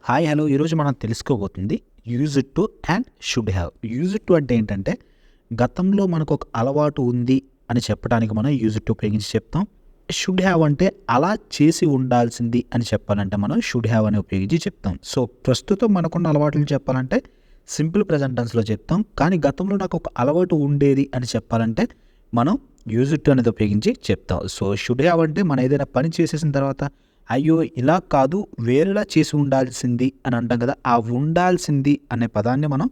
Hi hello ఈరోజు మనం తెలుసుకోబోతుంది used to and should have. Used to అంటే ఏంటంటే గతంలో మనకు ఒక అలవాటు ఉంది అని చెప్పడానికి మనం యూజ్ ఇట్ టు ఉపయోగించి చెప్తాం. షుడ్ హ్యావ్ అంటే అలా చేసి ఉండాల్సింది అని చెప్పాలంటే మనం షుడ్ హ్యావ్ అని ఉపయోగించి చెప్తాం. సో ప్రస్తుతం మనకున్న అలవాట్లు చెప్పాలంటే సింపుల్ ప్రెజెంట్ టెన్స్లో చెప్తాం. కానీ గతంలో నాకు ఒక అలవాటు ఉండేది అని చెప్పాలంటే మనం యూజ్ ఇట్ టు అనేది ఉపయోగించి చెప్తాం. సో షుడ్ హ్యావ్ అంటే మనం ఏదైనా పని చేసేసిన తర్వాత అయ్యో ఇలా కాదు వేరేలా చేసి ఉండాల్సింది అని అంటాం కదా, ఆ ఉండాల్సింది అనే పదాన్ని మనం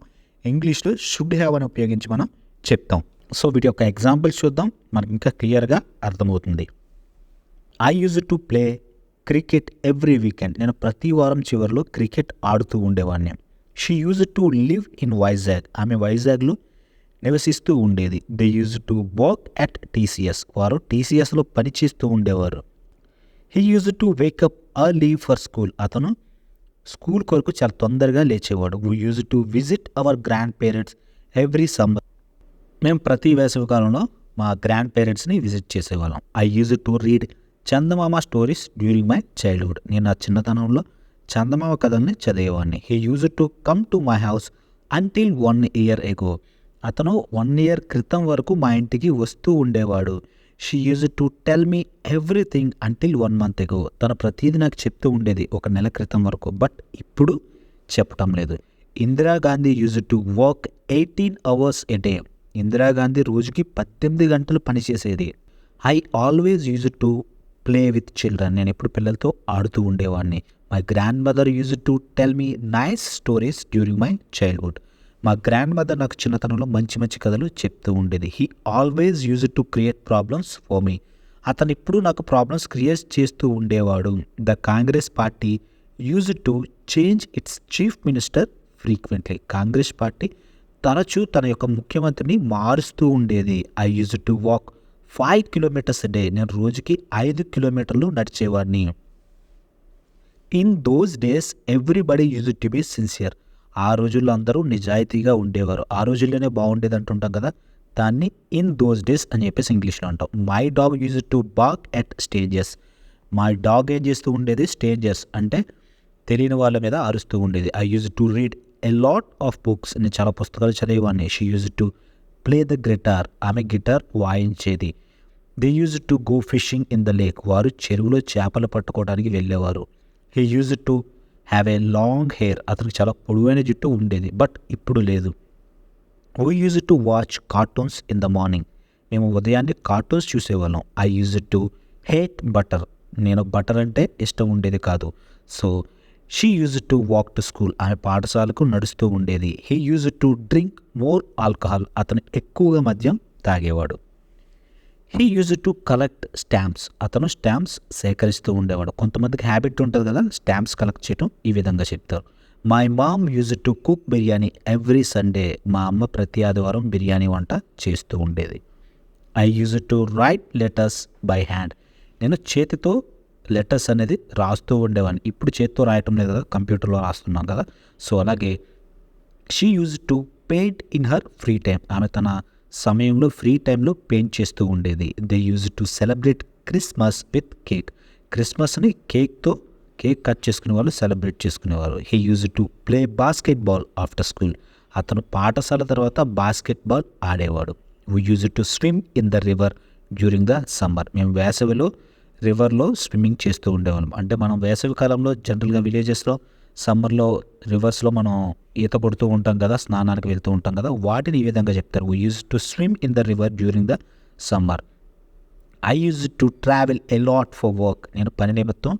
ఇంగ్లీష్లో షుడ్ హ్యావ్ అని ఉపయోగించి మనం చెప్తాం. సో వీటి యొక్క ఎగ్జాంపుల్స్ చూద్దాం, మనకి ఇంకా క్లియర్గా అర్థమవుతుంది. I use to play cricket every weekend. నేను ప్రతి వారం చివరిలో క్రికెట్ ఆడుతూ ఉండేవాడిని. She use to live in Vizag. ఆమె వైజాగ్లో నివసిస్తూ ఉండేది. They used to work at TCS. వారు టీసీఎస్లో పనిచేస్తూ ఉండేవారు. He use to wake up early for school. అతను స్కూల్ కొరకు చాలా తొందరగా లేచేవాడు. We use to visit our grandparents every summer. మేము ప్రతి వేసవికాలంలో మా గ్రాండ్ పేరెంట్స్ని విజిట్ చేసేవాళ్ళం. I use to read Chandamama stories during my childhood. నేను నా చిన్నతనంలో చందమామ కథల్ని చదివేవాడిని. He use to come to my house until 1 year ago. అతను 1 year క్రితం వరకు మా ఇంటికి వస్తూ ఉండేవాడు. She use to tell me everything until 1 month ago. తను ప్రతిదీ నాకు చెప్తూ ఉండేది 1 నెల క్రితం వరకు, బట్ ఇప్పుడు చెప్పటం లేదు. Indira Gandhi use to work 18 hours a day. Indira Gandhi రోజుకి 18 గంటలు పనిచేసేది. I always use to play with children. నేను ఎప్పుడు పిల్లలతో ఆడుతూ ఉండేవాడిని. My grand mother use to tell me nice stories during my childhood. మా గ్రాండ్ మదర్ నాకు చిన్నతనంలో మంచి మంచి కథలు చెప్తూ ఉండేది. He always use to create problems for me. అతను ఇప్పుడు నాకు ప్రాబ్లమ్స్ క్రియేట్ చేస్తూ ఉండేవాడు. The Congress party use to change its chief minister frequently. Congress party తరచూ తన యొక్క ముఖ్యమంత్రిని మారుస్తూ ఉండేది. I use to walk 5 kilometers a day. నేను రోజుకి 5 kilometers నడిచేవాడిని. In those days everybody used to be sincere. ఆ రోజుల్లో అందరూ నిజాయితీగా ఉండేవారు. ఆ రోజుల్లోనే బాగుండేది అంటుంటాం కదా, దాన్ని ఇన్ దోస్ డేస్ అని చెప్పేసి ఇంగ్లీష్లో అంటాం. My dog use to BARC at stages. My dog ఏం చేస్తూ ఉండేది, స్టేజెస్ అంటే తెలియని వాళ్ళ మీద అరుస్తూ ఉండేది. I use to read a lot of books. నేను చాలా పుస్తకాలు చదివేవాడిని. She use to play the guitar. ఆమె గిటార్ వాయించేది. They used to go fishing in the lake. వారు చెరువులో చేపలు పట్టుకోవడానికి వెళ్ళేవారు. He use to have a long hair. అతనికి చాలా పొడవైన జుట్టు ఉండేది, బట్ ఇప్పుడు లేదు. We use to watch cartoons in the morning. మేము ఉదయాన్నే కార్టూన్స్ చూసేవాళ్ళం. I use to hate butter. నేను బటర్ అంటే ఇష్టం ఉండేది కాదు. So she use to walk to school. ఆమె పాఠశాలకు నడుస్తూ ఉండేది. He use to drink more alcohol. అతను ఎక్కువగా మద్యం తాగేవాడు. He use to collect stamps. అతను స్టాంప్స్ సేకరిస్తూ ఉండేవాడు. కొంతమందికి హ్యాబిట్ ఉంటుంది కదా స్టాంప్స్ కలెక్ట్ చేయడం. ఈ విధంగా చెప్తారు. My mom use to cook biryani every Sunday. మా అమ్మ ప్రతి ఆదివారం బిర్యానీ వంట చేస్తూ ఉండేది. I use to right letters by hand. నేను చేతితో లెటర్స్ అనేది రాస్తూ ఉండేవాడిని. ఇప్పుడు చేతితో రాయటం లేదు కదా, కంప్యూటర్లో రాస్తున్నాం కదా. సో అలాగే she use to paint in her free time. ఆమె తన సమయంలో ఫ్రీ టైంలో పెయింట్ చేస్తూ ఉండేది. They used to celebrate Christmas with cake. క్రిస్మస్ని కేక్ కట్ చేసుకునే వాళ్ళు సెలబ్రేట్ చేసుకునేవారు. He use to play basketball after school. అతను పాఠశాల తర్వాత బాస్కెట్ బాల్ ఆడేవాడు. We use to swim in the river during the summer. మేము వేసవిలో రివర్లో స్విమ్మింగ్ చేస్తూ ఉండేవాళ్ళం. అంటే మనం వేసవి కాలంలో జనరల్గా విలేజెస్లో సమ్మర్లో రివర్స్లో మనం ఈత పడుతూ ఉంటాం కదా, స్నానానికి వెళ్తూ ఉంటాం కదా, వాటిని ఈ విధంగా చెప్తారు. We use to swim in the river during the summer. I use to travel a lot for work. నేను పని నిమిత్తం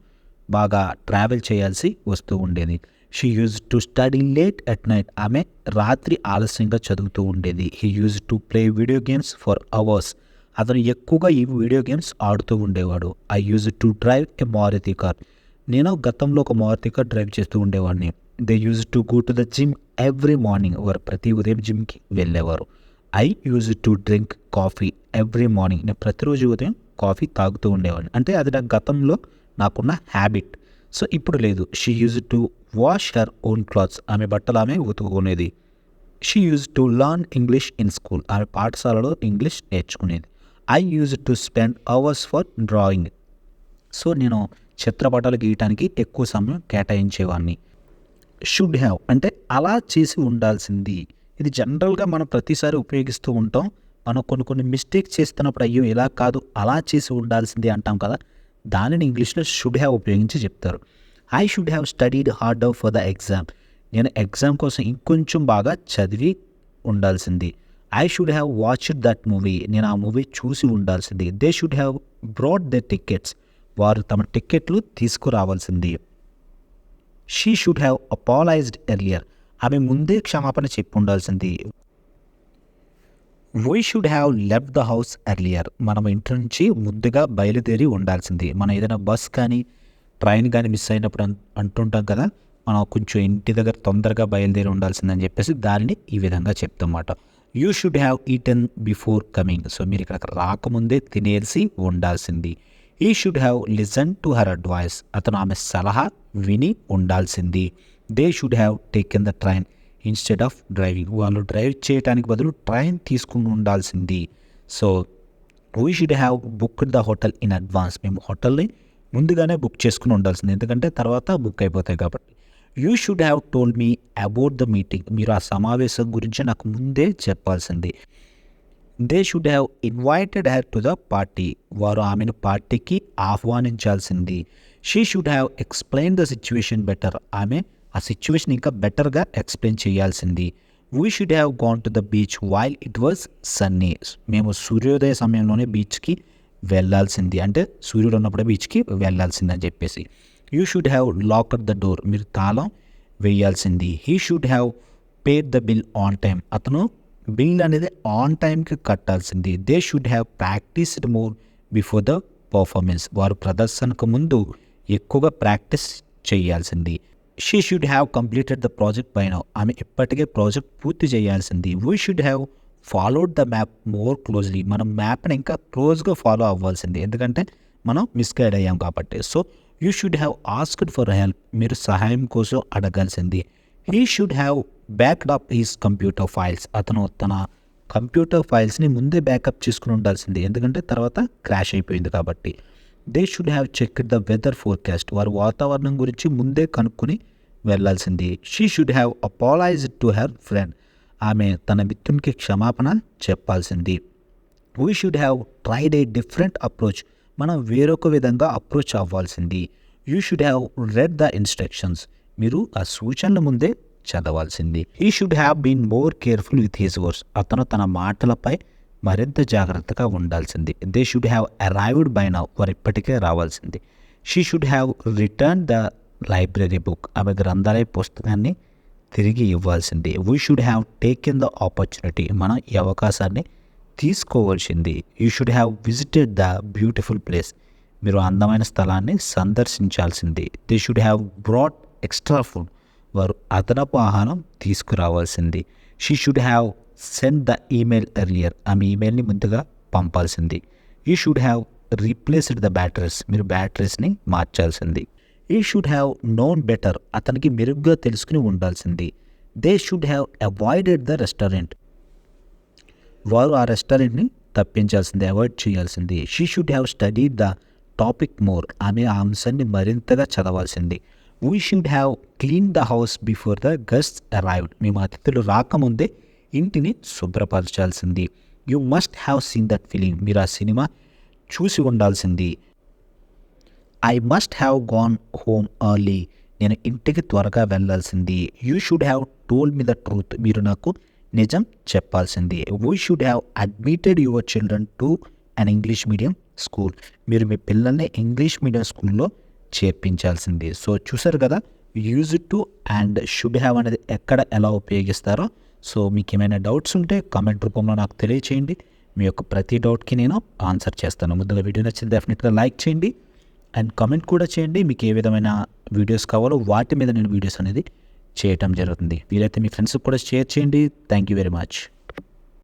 బాగా ట్రావెల్ చేయాల్సి వస్తూ ఉండేది. She use to study late at night. ఆమె రాత్రి ఆలస్యంగా చదువుతూ ఉండేది. He use to play video games for hours. అతను ఎక్కువగా ఈ వీడియో గేమ్స్ ఆడుతూ ఉండేవాడు. I use to drive a Maruti car. నేను గతంలో ఒక మారుతి కార్ డ్రైవ్ చేస్తూ ఉండేవాడిని. They used to go to the gym every morning. వారు ప్రతి ఉదయం జిమ్కి వెళ్ళేవారు. I use to drink coffee every morning. నేను ప్రతిరోజు ఉదయం కాఫీ తాగుతూ ఉండేవాడిని. అంటే అది నా గతంలో నాకున్న హ్యాబిట్. సో ఇప్పుడు లేదు. She use to wash her own clothes. ఆమె బట్టలు ఆమె ఉతుకునేది. She use to learn English in school. ఆమె పాఠశాలలో ఇంగ్లీష్ నేర్చుకునేది. I use to spend hours for drawing. So నేను చిత్రపటాలు గీయటానికి ఎక్కువ సమయం కేటాయించేవాడిని. షుడ్ హ్యావ్ అంటే అలా చేసి ఉండాల్సింది. ఇది జనరల్గా మనం ప్రతిసారి ఉపయోగిస్తూ ఉంటాం. మనం కొన్ని మిస్టేక్ చేస్తున్నప్పుడు అయ్యో ఇలా కాదు అలా చేసి ఉండాల్సింది అంటాం కదా, దానిని ఇంగ్లీష్లో షుడ్ హ్యావ్ ఉపయోగించి చెప్తారు. I should have studied harder for the exam. నేను ఎగ్జామ్ కోసం ఇంకొంచెం బాగా చదివి ఉండాల్సింది. I should have watched that movie. నేను ఆ మూవీ చూసి ఉండాల్సింది. They should have brought the tickets. వారు తమ టికెట్లు తీసుకురావాల్సింది. She should have apologised earlier. ఆమె ముందే క్షమాపణ చెప్పి ఉండాల్సింది. We should have left the house earlier. మనం ఇంటి నుంచి ముందుగా బయలుదేరి ఉండాల్సింది. మనం ఏదైనా బస్ కానీ ట్రైన్ కానీ మిస్ అయినప్పుడు అంటుంటాం కదా, మనం కొంచెం ఇంటి దగ్గర తొందరగా బయలుదేరి ఉండాల్సిందని చెప్పేసి దానిని ఈ విధంగా చెప్తామాట. You should have eaten before coming. So మీరు ఇక్కడ రాకముందే తినేసి ఉండాల్సింది. He should have listen to her advice. అతను ఆమె సలహా విని ఉండాల్సింది. They should have taken the train instead of driving. వాళ్ళు డ్రైవ్ చేయడానికి బదులు ట్రైన్ తీసుకుని ఉండాల్సింది. So we should have booked the hotel in advance. మేము హోటల్ని ముందుగానే బుక్ చేసుకుని ఉండాల్సింది, ఎందుకంటే తర్వాత బుక్ అయిపోతాయి కాబట్టి. You should have told me about the meeting. మీరు ఆ సమావేశం గురించి నాకు ముందే చెప్పాల్సింది. They should have invited her to the party. వారు ఆమెను పార్టీకి ఆహ్వానించాల్సింది. She should have explain the situation better. ఆమె ఆ సిచ్యువేషన్ ఇంకా బెటర్గా ఎక్స్ప్లెయిన్ చేయాల్సింది. We should have gone to the beach while it was sunny. మేము సూర్యోదయ సమయంలోనే బీచ్కి వెళ్ళాల్సింది, అంటే సూర్యుడు ఉన్నప్పుడే బీచ్కి వెళ్ళాల్సింది అని చెప్పేసి. You should have locked the door. మీరు తాళం వేయాల్సింది. He should have paid the bill on time. అతను బిల్ అనేది ఆన్ టైంకి కట్టాల్సింది. They should have practised more before the performance. వారు ప్రదర్శనకు ముందు ఎక్కువగా ప్రాక్టీస్ చేయాల్సింది. She should have completed the project by now. ఆమె ఇప్పటికే ప్రాజెక్ట్ పూర్తి చేయాల్సింది. We should have followed the map more closely. మనం మ్యాప్ని ఇంకా క్లోజ్గా ఫాలో అవ్వాల్సింది, ఎందుకంటే మనం మిస్గైడ్ అయ్యాం కాబట్టి. So you should have asked for help. మీరు సహాయం కోసం అడగాల్సింది. He should have backed up his computer files. అతను తన కంప్యూటర్ ఫైల్స్ని ముందే బ్యాకప్ చేసుకుని ఉండాల్సింది, ఎందుకంటే తర్వాత క్రాష్ అయిపోయింది కాబట్టి. They should have checked the weather forecast. వారు వాతావరణం గురించి ముందే కనుక్కొని వెళ్ళాల్సింది. She should have apologised to her friend. ఆమె తన మిత్రునికి క్షమాపణ చెప్పాల్సింది. We should have tried a different approach. మనం వేరొక విధంగా అప్రోచ్ అవ్వాల్సింది. You should have read the instructions. మీరు ఆ సూచనల ముందే చదవాల్సింది. He should have been more careful with his words. అతను తన మాటలపై మరింత జాగ్రత్తగా ఉండాల్సింది. They should have arrived by now. వారు ఇప్పటికే రావాల్సింది. She should have return the library book. ఆమె గ్రంథాలయ పుస్తకాన్ని తిరిగి ఇవ్వాల్సింది. We should have taken the opportunity. మనం ఈ అవకాశాన్ని తీసుకోవాల్సింది. You should have visited the beautiful place. మీరు అందమైన స్థలాన్ని సందర్శించాల్సింది. They should have brought extra food. వారు అదనపు ఆహారం తీసుకురావాల్సింది. She should have send the email earlier. ఆమె ఈమెయిల్ని ముందుగా పంపాల్సింది. You should have replaced the batteries. మీరు బ్యాటరీస్ని మార్చాల్సింది. ఈ షుడ్ హ్యావ్ నోన్ బెటర్. అతనికి మెరుగ్గా తెలుసుకుని ఉండాల్సింది. They should have avoided the restaurant. వారు ఆ రెస్టారెంట్ని తప్పించాల్సింది, అవాయిడ్ చేయాల్సింది. She should have studied the topic more. ఆమె ఆ అంశాన్ని మరింతగా చదవాల్సింది. We should have clean the house before the guests arrived. మేము అతిథులు రాకముందే ఇంటిని శుభ్రపరచాల్సింది. You must have seen that film. మీరు ఆ సినిమా చూసి ఉండాల్సింది. I must have gone home early. నేను ఇంటికి త్వరగా వెళ్ళాల్సింది. You should have told me the truth. మీరు నాకు నిజం చెప్పాల్సింది. We should have admitted your children to an English medium school. మీరు మీ పిల్లల్ని ఇంగ్లీష్ మీడియం స్కూల్లో చేర్పించాల్సింది. సో చూసారు కదా, use to and should have అనేది ఎక్కడ ఎలా ఉపయోగిస్తారో. సో మీకు ఏమైనా డౌట్స్ ఉంటే కామెంట్ రూపంలో నాకు తెలియచేయండి. మీ యొక్క ప్రతి డౌట్కి నేను ఆన్సర్ చేస్తాను. ముందుగా వీడియో నచ్చితే డెఫినెట్గా లైక్ చేయండి అండ్ కామెంట్ కూడా చేయండి. మీకు ఏ విధమైన వీడియోస్ కావాలో వాటి మీద నేను వీడియోస్ అనేది చేయటం జరుగుతుంది. వీలైతే మీ ఫ్రెండ్స్కి కూడా షేర్ చేయండి. Thank you very much.